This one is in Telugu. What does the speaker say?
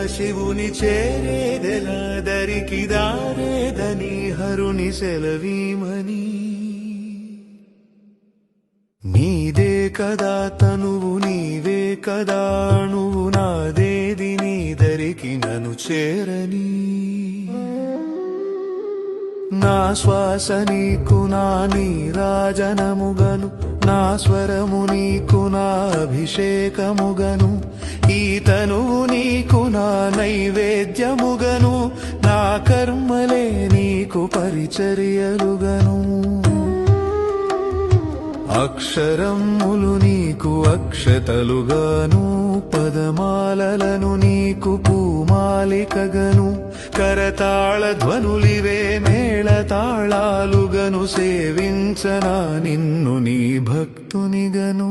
శివుని చేరేదెలా దరికి దారేదని హరుని సెలవీమని నీదే కదా తనువు నీవే కదా నువ్వు నాదేది నీ దరికి నన్ను చేరని నా శ్వాస నీకు నా నీరాజనముగను నా స్వరము నీకు నా అభిషేకముగను ఈ తనువు నీకు నా నైవేద్యముగను నా కర్మలే నీకు పరిచర్యలుగను అక్షరములు నీకు అక్షతలుగాను పదమాలలను నీకు పూమాలికగను కరతాళ ధ్వనులివే మేళతాళాలుగను సేవించనా నిన్ను నీ భక్తునిగను